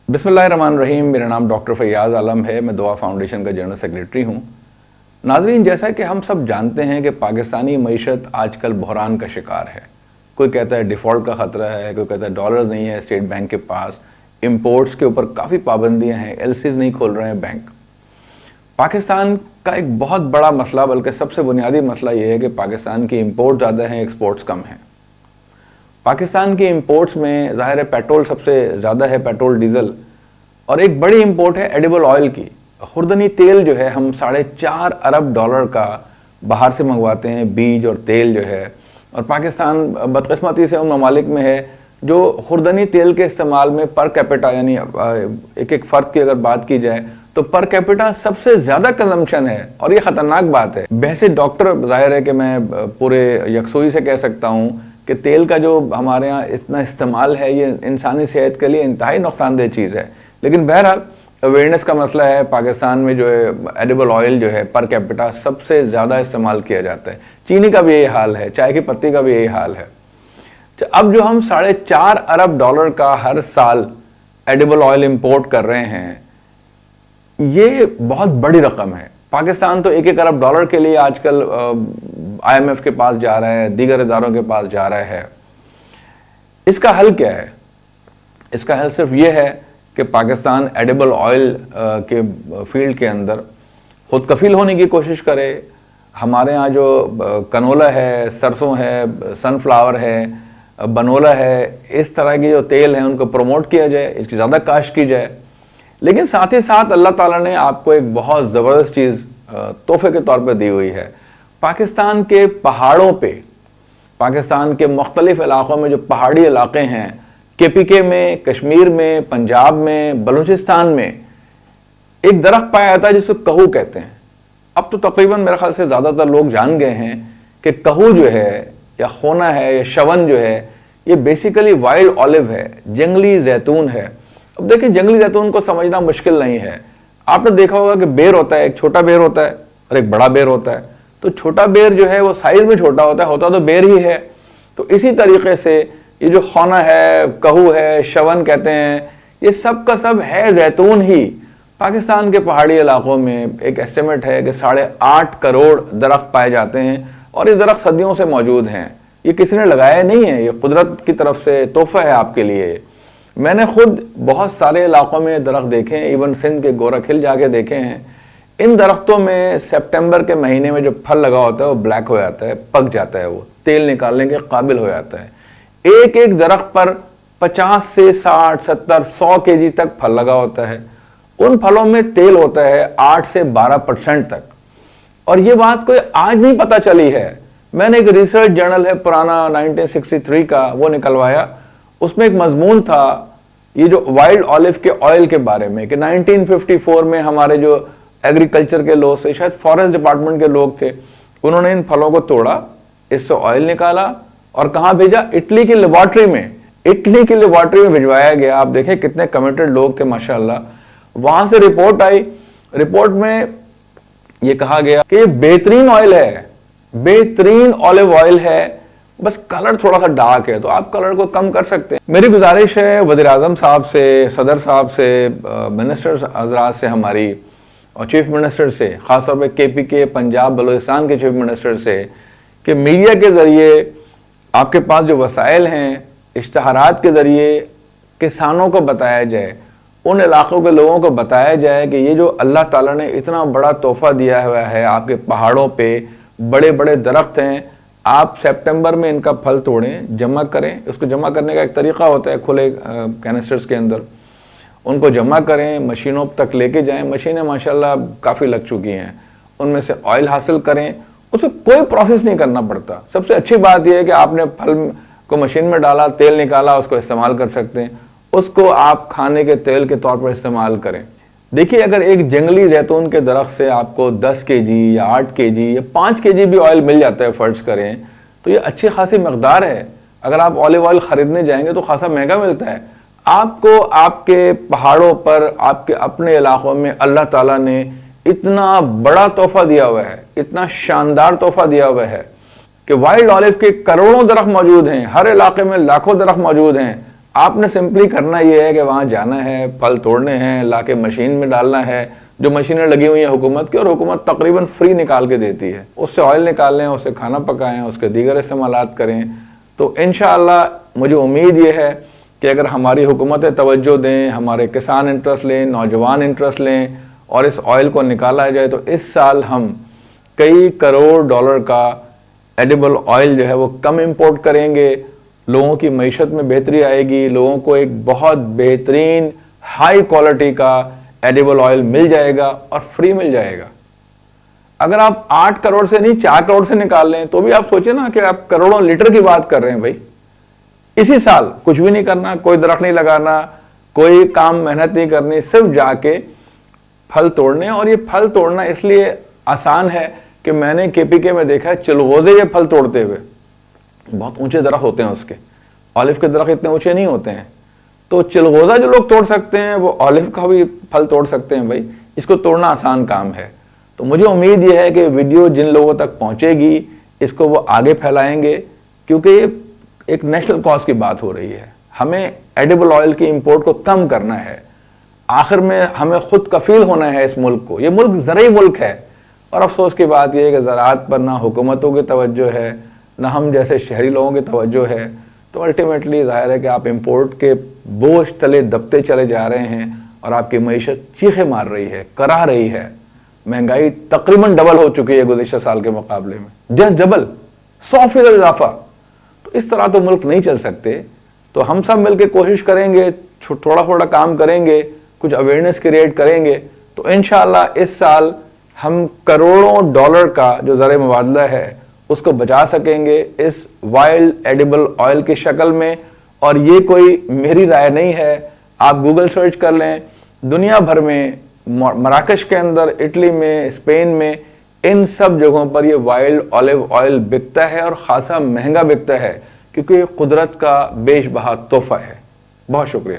बिस्मिल्लाहिर्रहमानिर्रहीम। मेरा नाम डॉक्टर फैयाज़ आलम है। मैं दुआ फाउंडेशन का जनरल सेक्रेटरी हूँ। नाज़रीन, जैसा कि हम सब जानते हैं कि पाकिस्तानी मईशत आजकल बहरान का शिकार है। कोई कहता है डिफ़ॉल्ट का ख़तरा है, कोई कहता है डॉलर नहीं है स्टेट बैंक के पास, इंपोर्ट्स के ऊपर काफ़ी पाबंदियाँ हैं, एलसीज नहीं खोल रहे हैं बैंक। पाकिस्तान का एक बहुत बड़ा मसला, बल्कि सबसे बुनियादी मसला ये है कि पाकिस्तान की इंपोर्ट ज़्यादा हैं, एक्सपोर्ट्स कम हैं। पाकिस्तान की इंपोर्ट्स में ज़ाहिर है पेट्रोल सबसे ज़्यादा है, पेट्रोल डीज़ल, और एक बड़ी इंपोर्ट है एडिबल ऑयल की। खुर्दनी तेल जो है हम $4.5 अरब का बाहर से मंगवाते हैं, बीज और तेल जो है। और पाकिस्तान बदकिस्मती से उन ममालिक में है जो खुर्दनी तेल के इस्तेमाल में पर कैपिटा, यानी एक एक फ़र्द की अगर बात की जाए तो पर कैपिटा सबसे ज़्यादा कंजम्पशन है। और ये ख़तरनाक बात है। वैसे डॉक्टर, ज़ाहिर है कि मैं पूरे यकसुई से कह सकता हूँ कि तेल का जो हमारे यहाँ इतना इस्तेमाल है ये इंसानी सेहत के लिए इंतहाई नुकसानदेह चीज़ है। लेकिन बहरहाल अवेयरनेस का मसला है। पाकिस्तान में जो है एडिबल ऑयल जो है पर कैपिटा सबसे ज़्यादा इस्तेमाल किया जाता है। चीनी का भी यही हाल है, चाय की पत्ती का भी यही हाल है। तो अब जो हम $4.5 अरब का हर साल एडिबल ऑयल इंपोर्ट कर रहे हैं, ये बहुत बड़ी रकम है। पाकिस्तान तो $1 अरब के लिए आजकल IMF के पास जा रहा है, दीगर इदारों के पास जा रहा है। इसका हल क्या है? इसका हल सिर्फ ये है कि पाकिस्तान एडिबल ऑयल के फील्ड के अंदर खुद कफील होने की कोशिश करे। हमारे यहाँ जो कनोला है, सरसों है, सनफ्लावर है, बनोला है, इस तरह की जो तेल हैं उनको प्रमोट किया जाए, इसकी ज़्यादा काश्त की जाए। लेकिन साथ ही साथ अल्लाह ताला ने आपको एक बहुत ज़बरदस्त चीज़ तोहफे के तौर पर दी हुई है। पाकिस्तान के पहाड़ों पे, पाकिस्तान के मुख्तलिफ इलाक़ों में जो पहाड़ी इलाक़े हैं, KPK में, कश्मीर में, पंजाब में, बलूचिस्तान में, एक दरख्त पाया जाता है जिसको कहू कहते हैं। अब तो तकरीबन मेरे ख्याल से ज़्यादातर लोग जान गए हैं कि कहू जो है या खोना है या शवन जो है, ये बेसिकली वाइल्ड ऑलिव है, जंगली जैतून है। अब देखिए, जंगली जैतून को समझना मुश्किल नहीं है। आपने देखा होगा कि बेर होता है, एक छोटा बेर होता है और एक बड़ा बेर होता है। तो छोटा बेर जो है वो साइज में छोटा होता तो बेर ही है। तो इसी तरीके से ये जो खोना है, कहू है, शवन कहते हैं, ये सब का सब है जैतून ही। पाकिस्तान के पहाड़ी इलाकों में एक एस्टिमेट है कि 8.5 करोड़ दरख्त पाए जाते हैं और ये दरख्त सदियों से मौजूद हैं। ये किसी ने लगाया नहीं है, ये कुदरत की तरफ से तोहफा है आपके लिए। मैंने खुद बहुत सारे इलाकों में दरख्त देखे हैं, इवन सिंध के गोरख हिल जाके देखे हैं। इन दरख्तों में सितंबर के महीने में जो फल लगा होता है वो ब्लैक हो जाता है, पक जाता है, वो तेल निकालने के काबिल हो जाता है। एक एक दरख्त पर 50 से 60, 70, 100 kg तक फल लगा होता है। उन फलों में तेल होता है 8 से 12% तक। और ये बात कोई आज नहीं पता चली है। मैंने एक रिसर्च जर्नल है पुराना 1963 का, वो निकलवाया। उसमें एक मजमून था ये जो वाइल्ड ऑलिव के ऑयल के बारे में कि 1954 में हमारे जो एग्रीकल्चर के लोग थे, शायद फॉरेस्ट डिपार्टमेंट के लोग थे, उन्होंने इन फलों को तोड़ा, इससे ऑयल निकाला और कहाँ भेजा? इटली की लेबॉर्ट्री में। इटली की लेबॉर्ट्री में भिजवाया गया। आप देखें कितने कमिटेड लोग थे माशाल्लाह। वहां से रिपोर्ट आई। रिपोर्ट में ये कहा गया कि ये बेहतरीन ऑयल है, बेहतरीन ऑलिव ऑयल है, बस कलर थोड़ा सा डार्क है, तो आप कलर को कम कर सकते हैं। मेरी गुजारिश है वज़ीर आज़म साहब से, सदर साहब से, मिनिस्टर हज़रात से हमारी, और चीफ मिनिस्टर से, ख़ासतौर पे KPK पंजाब बलूचिस्तान के चीफ मिनिस्टर से, कि मीडिया के ज़रिए आपके पास जो वसाइल हैं, इश्तहारात के ज़रिए किसानों को बताया जाए, उन इलाक़ों के लोगों को बताया जाए कि ये जो अल्लाह ताला ने इतना बड़ा तोहफ़ा दिया हुआ है, आपके पहाड़ों पे बड़े बड़े दरख्त हैं, आप सितंबर में इनका फल तोड़ें, जमा करें। उसको जमा करने का एक तरीक़ा होता है, खुले कैनिस्टर्स के अंदर उनको जमा करें, मशीनों तक लेके जाएं। मशीनें माशाल्लाह काफ़ी लग चुकी हैं, उनमें से ऑयल हासिल करें। उसको कोई प्रोसेस नहीं करना पड़ता। सबसे अच्छी बात यह है कि आपने फल को मशीन में डाला, तेल निकाला, उसको इस्तेमाल कर सकते हैं। उसको आप खाने के तेल के तौर पर इस्तेमाल करें। देखिए, अगर एक जंगली जैतून के दरख्त से आपको 10 kg या 8 kg या 5 kg भी ऑयल मिल जाता है, फर्ज करें, तो ये अच्छी खासी मकदार है। अगर आप ऑलिव ऑयल ख़रीदने जाएंगे तो खासा महंगा मिलता है। आपको आपके पहाड़ों पर, आपके अपने इलाक़ों में अल्लाह ताला ने इतना बड़ा तोहफ़ा दिया हुआ है, इतना शानदार तोहफ़ा दिया हुआ है कि वाइल्ड ऑलिव के करोड़ों दरख्त मौजूद हैं, हर इलाके में लाखों दरख्त मौजूद हैं। آپ نے سمپلی کرنا یہ ہے کہ وہاں جانا ہے، پھل توڑنے ہیں، لا کے مشین میں ڈالنا ہے، جو مشینیں لگی ہوئی ہیں حکومت کی، اور حکومت تقریباً فری نکال کے دیتی ہے، اس سے آئل نکال لیں، اس سے کھانا پکائیں، اس کے دیگر استعمالات کریں. تو انشاءاللہ مجھے امید یہ ہے کہ اگر ہماری حکومتیں توجہ دیں، ہمارے کسان انٹرسٹ لیں، نوجوان انٹرسٹ لیں اور اس آئل کو نکالا جائے، تو اس سال ہم کئی کروڑ ڈالر کا ایڈیبل آئل جو ہے وہ کم امپورٹ کریں گے. لوگوں کی معیشت میں بہتری آئے گی، لوگوں کو ایک بہت بہترین ہائی کوالٹی کا ایڈیبل آئل مل جائے گا اور فری مل جائے گا. اگر آپ 8 کروڑ سے نہیں 4 کروڑ سے نکال لیں تو بھی آپ سوچیں نا کہ آپ کروڑوں لیٹر کی بات کر رہے ہیں. بھائی اسی سال کچھ بھی نہیں کرنا، کوئی درخت نہیں لگانا، کوئی کام محنت نہیں کرنی، صرف جا کے پھل توڑنے. اور یہ پھل توڑنا اس لیے آسان ہے کہ میں نے KPK میں دیکھا ہے چلغوزے یہ پھل توڑتے ہوئے. بہت اونچے درخت ہوتے ہیں اس کے، آلو کے درخت اتنے اونچے نہیں ہوتے ہیں. تو چلغوزہ جو لوگ توڑ سکتے ہیں وہ آلو کا بھی پھل توڑ سکتے ہیں. بھائی اس کو توڑنا آسان کام ہے. تو مجھے امید یہ ہے کہ ویڈیو جن لوگوں تک پہنچے گی اس کو وہ آگے پھیلائیں گے، کیونکہ یہ ایک نیشنل کاز کی بات ہو رہی ہے. ہمیں ایڈیبل آئل کی امپورٹ کو کم کرنا ہے. آخر میں ہمیں خود کفیل ہونا ہے اس ملک کو. یہ ملک زرعی ملک ہے، اور افسوس کی بات یہ ہے کہ زراعت پر نہ حکومتوں کی توجہ ہے، نہ ہم جیسے شہری لوگوں کی توجہ ہے. تو الٹیمیٹلی ظاہر ہے کہ آپ امپورٹ کے بوجھ تلے دبتے چلے جا رہے ہیں اور آپ کی معیشت چیخیں مار رہی ہے، کراہ رہی ہے. مہنگائی تقریباً ڈبل ہو چکی ہے گزشتہ سال کے مقابلے میں، جس ڈبل، 100% اضافہ. تو اس طرح تو ملک نہیں چل سکتے. تو ہم سب مل کے کوشش کریں گے، تھوڑا تھوڑا کام کریں گے، کچھ اویئرنیس کریٹ کریں گے، تو انشاءاللہ اس سال ہم کروڑوں ڈالر کا جو زرعی مبادلہ ہے اس کو بچا سکیں گے اس وائلڈ ایڈیبل آئل کی شکل میں. اور یہ کوئی میری رائے نہیں ہے، آپ گوگل سرچ کر لیں، دنیا بھر میں، مراکش کے اندر، اٹلی میں، اسپین میں، ان سب جگہوں پر یہ وائلڈ آلیو آئل بکتا ہے اور خاصا مہنگا بکتا ہے، کیونکہ یہ قدرت کا بیش بہا تحفہ ہے. بہت شکریہ.